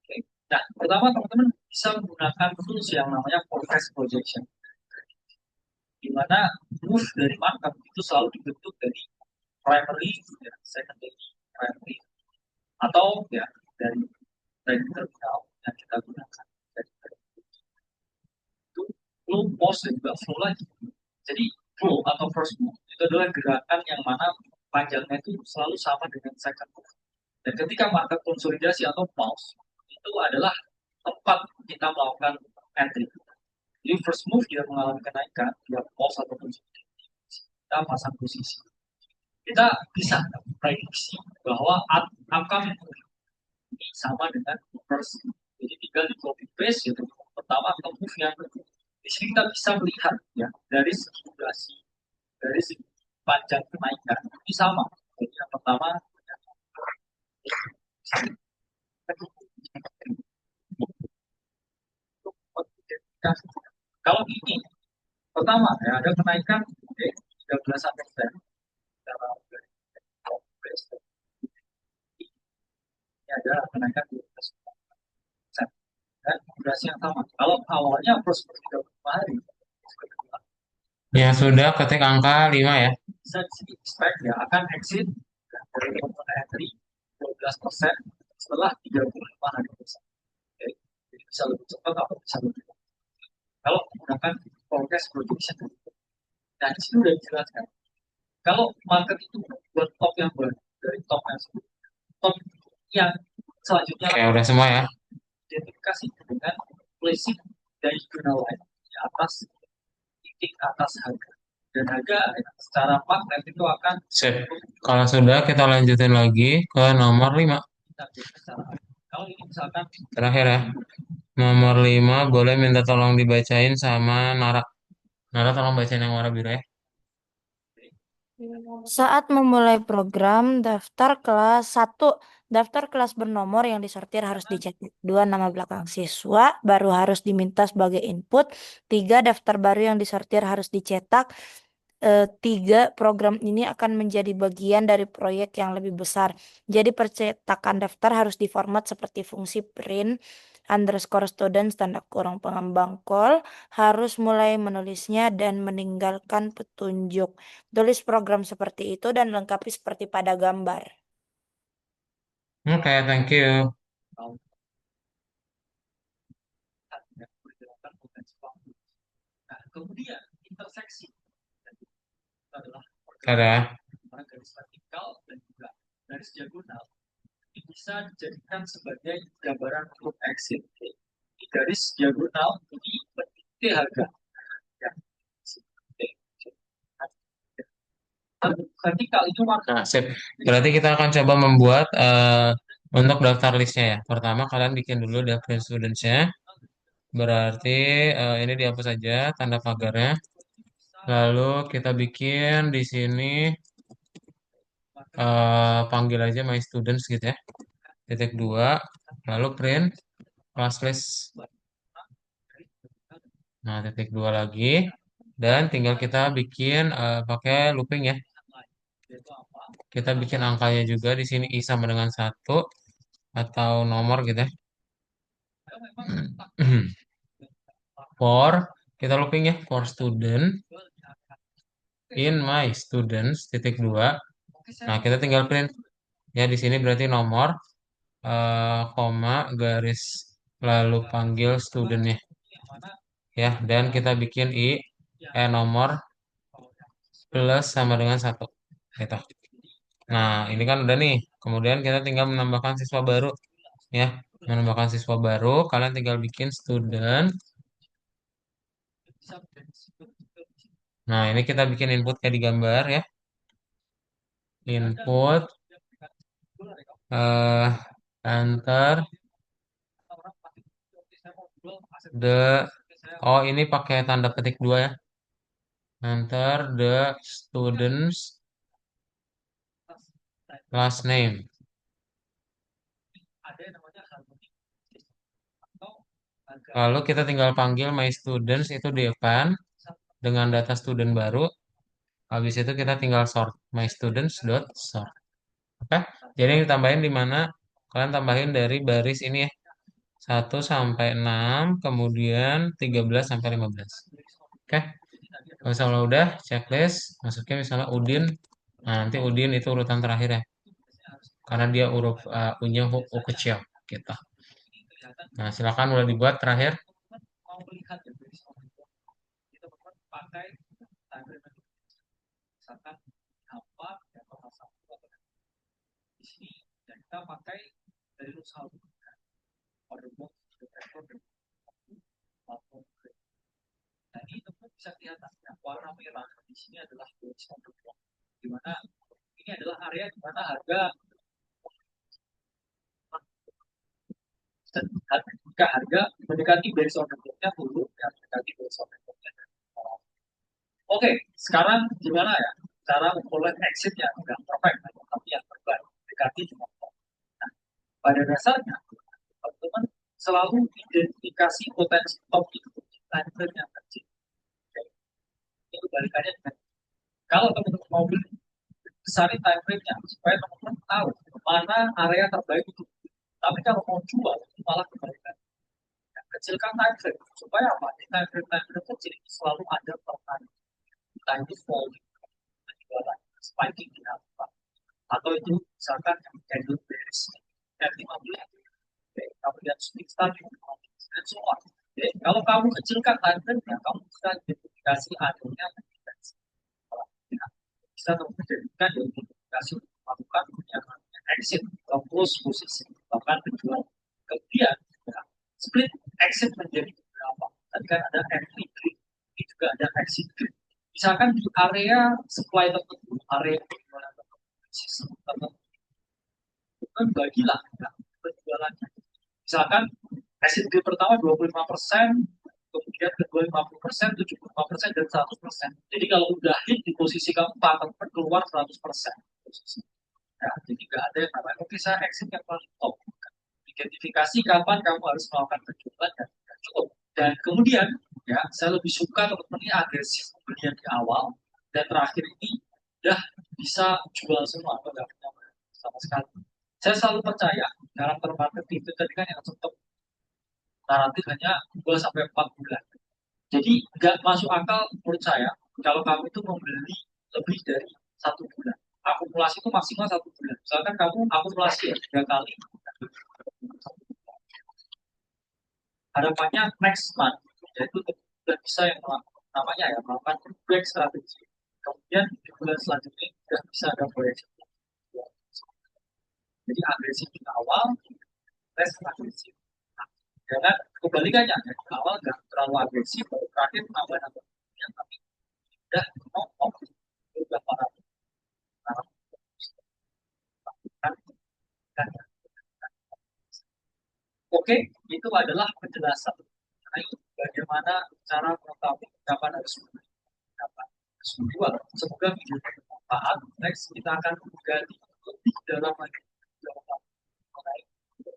Okay. Nah, pertama teman-teman bisa menggunakan tools yang namanya forecast projection, di mana move dari market itu selalu dibentuk dari primary, ya, secondary, primary, atau ya dari terminal yang kita gunakan. Jadi, itu flow post dan juga flow lagi. Jadi flow atau first move itu adalah gerakan yang mana panjangnya itu selalu sama dengan second move. Dan ketika market konsolidasi atau pause itu adalah tempat kita melakukan entry. Jadi first move dia mengalami kenaikan, dia pause atau konsolidasi, kita pasang posisi. Kita bisa prediksi bahwa upcoming ini sama dengan first. Jadi tinggal di copy paste yaitu pertama atau move yang kedua. Di sini kita bisa melihat ya dari segi durasi, dari segi panjang kenaikan ini sama. Jadi yang pertama kalau ini pertama ya ada kenaikan 13%. Ini ada kenaikan 12%. durasi yang sama. Kalau awalnya prosedur 35 hari, Ya sudah, ketik angka 5 ya. bisa expect ya akan exit dari keuntungan entry 12% setelah 35 hari besar. Oke. Jadi bisa lebih cepat atau bisa lebih lambat. Kalau menggunakan forecast projection. Nah, di sini udah dijelaskan. Kalau market itu buat top yang baru dari top yang sebelumnya, top yang selanjutnya Oke, udah semua ya. identifikasi dengan placing dari jurnal lain di atas titik atas harga. Dan harga secara magnet itu akan Sip. Kalau sudah, kita lanjutin lagi ke nomor 5. kita biasa secara kalau ini misalkan Terakhir ya. Nomor 5 boleh minta tolong dibacain sama Nara. Nara tolong bacain yang warna biru ya. Saat memulai program, daftar kelas bernomor yang disortir harus dicetak. 2, nama belakang siswa baru harus diminta sebagai input. 3, daftar baru yang disortir harus dicetak. 3, program ini akan menjadi bagian dari proyek yang lebih besar. Jadi percetakan daftar harus diformat seperti fungsi print underscore students tanda kurung pengembang call, harus mulai menulisnya dan meninggalkan petunjuk. Tulis program seperti itu dan lengkapi seperti pada gambar. Oke, thank you. tahun yang bergerakan potensi waktu. Nah, kemudian interseksi itu adalah Ada. pergerakan garis vertikal dan juga garis diagonal. Ini bisa dijadikan sebagai gambaran untuk exit. Di garis diagonal ini bentuk harga. Ya. Vertikal itu warna. Nah, sip. Berarti kita akan coba membuat untuk daftar listnya ya. Pertama, kalian bikin dulu daftar students-nya. Berarti ini dihapus saja tanda pagarnya. Lalu kita bikin di sini panggil aja my students gitu ya. Titik 2. Lalu print class list. Nah, titik 2 lagi. Dan tinggal kita bikin pakai looping ya. Kita bikin angkanya juga di sini i sama dengan 1 atau nomor gitu ya. For kita looping ya, for student in my students titik 2. Nah, kita tinggal print ya di sini berarti nomor koma garis lalu panggil studentnya ya, dan kita bikin nomor plus sama dengan 1 gitu. Nah, ini kan udah nih. Kemudian kita tinggal menambahkan siswa baru ya. Menambahkan siswa baru, kalian tinggal bikin student. Nah, ini kita bikin input kayak di gambar ya. Input enter the ini pakai tanda petik 2 ya. Enter the students last name. Lalu kita tinggal panggil my students itu di depan dengan data student baru. Habis itu kita tinggal sort my students dot sort. Oke, jadi yang ditambahin di mana? Kalian tambahin dari baris ini ya. 1 sampai 6, kemudian 13 sampai 15. Oke. Misalnya udah checklist, masuknya misalnya Udin. Nah, nanti Udin itu urutan terakhir ya. Karena dia huruf U-nya U kecil gitu. Nah, silakan udah dibuat terakhir. Di sini dan kita pakai dari usaha order book nah ini teman bisa kelihatan warna merah di sini adalah base order block di mana ini adalah area di mana harga jika harga mendekati base order blocknya turun dan mendekati base order blocknya. Oke, sekarang gimana ya cara memperoleh exitnya yang perfect tapi yang terbaik mendekati dengan nah, pada dasarnya teman-teman selalu identifikasi potensi top itu di time frame yang kecil. Itu kebalikannya dengan kalau teman-teman mau beli besarin time frame-nya supaya teman-teman tahu mana area terbaik untuk beli. Tapi kalau mau jual itu malah kebalikan. Yang kecil kecilkan time frame. Supaya apa? Di time frame kecil itu selalu ada pertanyaan. Entah itu falling, penjualan, spiking di apa. Atau itu misalkan yang candle bearish, F15, kamu lihat swing start, dan so on. Jadi, kalau kamu kecilkan time frame-nya, kamu bisa identifikasi adanya tendensi. Bisa menjadikan identifikasi melakukan yang namanya exit atau close posisi, bahkan penjualan. Kemudian ya, split exit menjadi beberapa. Tadi kan ada entry grid, ini juga ada exit grid. Misalkan di area supply tertentu, area penjualan tertentu, sistem tertentu, kan bagilah ya, penjualannya. Misalkan exit grid pertama 25%, kemudian kedua 50%, 75%, dan 100%. Jadi kalau udah hit di posisi keempat, teman keluar 100%. Ya, jadi nggak ada yang namanya, oke saya exit yang paling top. Identifikasi kapan kamu harus melakukan penjualan dan tidak cukup. Dan kemudian, ya saya lebih suka teman-teman ini agresif pembelian di awal, dan terakhir ini udah bisa jual semua atau nggak punya sama sekali. Saya selalu percaya karakter market itu tadi kan yang sempat naratif hanya 2 sampai 4 bulan. Jadi nggak masuk akal menurut saya kalau kamu itu membeli lebih dari 1 bulan. Akumulasi itu maksimal 1 bulan. Misalkan kamu akumulasi ya 3 kali. Harapannya next month, yaitu sudah bisa yang namanya ya melakukan break strategi. Kemudian di bulan selanjutnya sudah bisa ada proyeksi. Jadi agresif di awal, less agresif. Nah, jangan kebalikannya, dari awal nggak terlalu agresif, baru terakhir nambah-nambah. Tapi udah ngomong, udah para Oke, itu adalah penjelasan mengenai bagaimana cara mengetahui kapan harus membeli, kapan harus menjual. Semoga video ini bermanfaat. Next, kita akan menggali lebih dalam lagi mengenai itu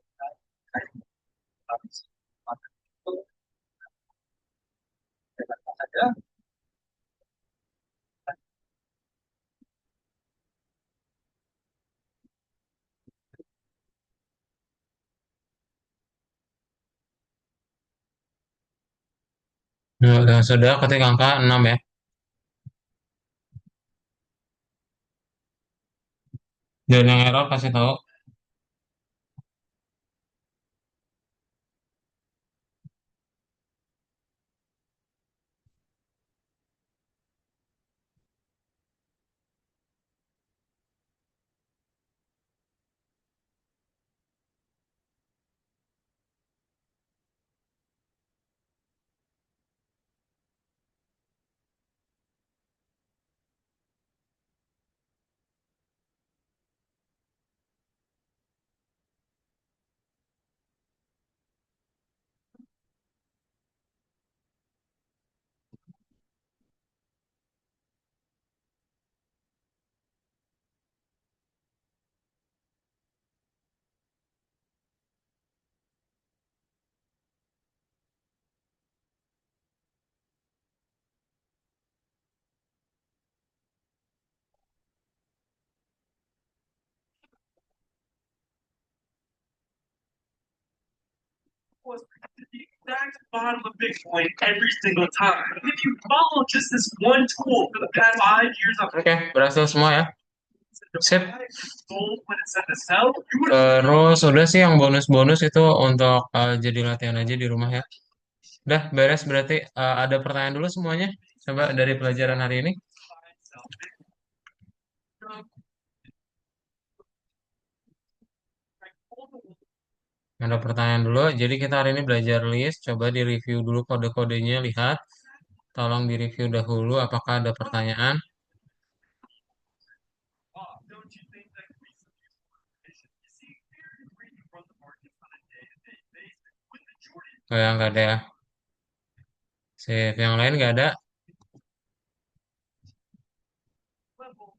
apa saja. Nah, yang sudah ketik angka 6 ya. Dan yang error kasih tahu. Was the exact bottom of Bitcoin every single time. If you follow just this one tool for the past 5 years, Oke, berhasil semua ya. Sip. sold when it said to sell, you would Terus udah sih yang bonus-bonus itu untuk jadi latihan aja di rumah ya. Udah beres berarti ada pertanyaan dulu semuanya. Coba dari pelajaran hari ini. Ada pertanyaan dulu. Jadi kita hari ini belajar list. Coba di-review dulu kode-kodenya, lihat. Tolong di-review dahulu apakah ada pertanyaan. don't you think that could be some useful information? You see, here is where you run the market on a day-to-day basis. With majority Oh ya, nggak ada ya. Sip, yang lain nggak ada. level,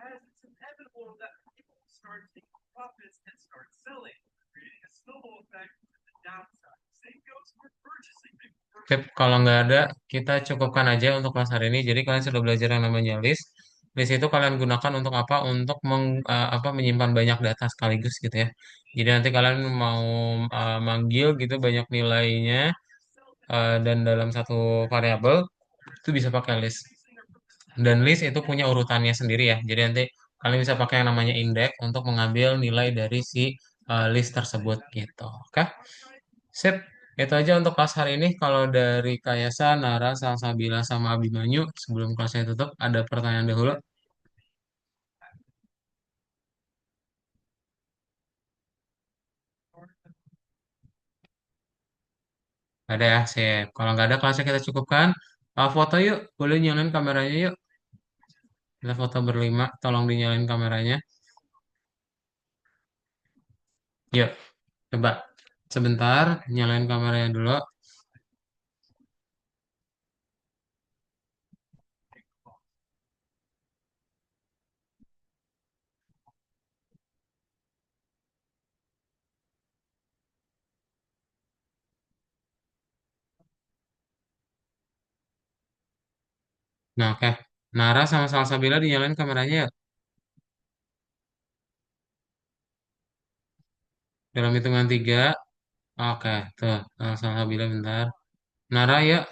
as it's inevitable that people start taking profits and start selling, creating a snowball effect to the downside. Same goes for purchasing. Sip, kalau nggak ada, kita cukupkan aja untuk kelas hari ini. Jadi kalian sudah belajar yang namanya list. List itu kalian gunakan untuk apa? Untuk menyimpan banyak data sekaligus gitu ya. Jadi nanti kalian mau manggil gitu banyak nilainya dan dalam satu variabel itu bisa pakai list. Dan list itu punya urutannya sendiri ya. Jadi nanti kalian bisa pakai yang namanya index untuk mengambil nilai dari si list tersebut gitu. Oke? Sip. Itu aja untuk kelas hari ini. Kalau dari Kayasa, Nara, Salsabila, sama Abimanyu, sebelum kelasnya tutup, ada pertanyaan dahulu. Ada ya, sip. Kalau nggak ada kelasnya kita cukupkan. Foto yuk, boleh nyalain kameranya yuk. Kita foto berlima, tolong dinyalain kameranya. Yuk, coba. Sebentar, nyalain kameranya dulu. Nah, oke. Nara sama Salsabila dinyalain kameranya yuk. Dalam hitungan tiga. Oke, tuh. Salsabila bentar. Nara yuk.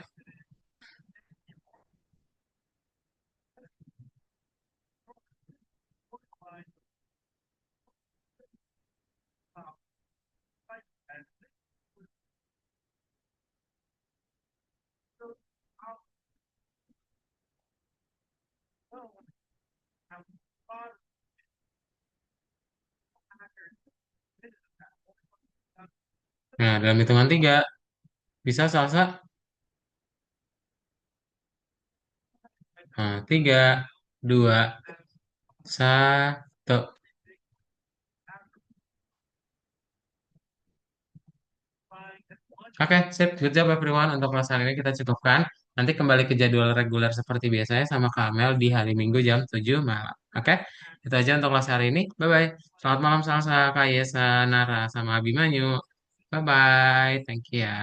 Nah, dalam hitungan tiga. Bisa Salsa? Nah, tiga, dua, satu. Oke, sip. Good job everyone. Untuk kelas hari ini kita cukupkan. Nanti kembali ke jadwal reguler seperti biasanya sama Kamel di hari Minggu jam 7 malam. Oke, itu aja untuk kelas hari ini. Bye-bye. Selamat malam Salsa, Kak Yesa, Nara, sama Abimanyu. Bye-bye. Thank you ya.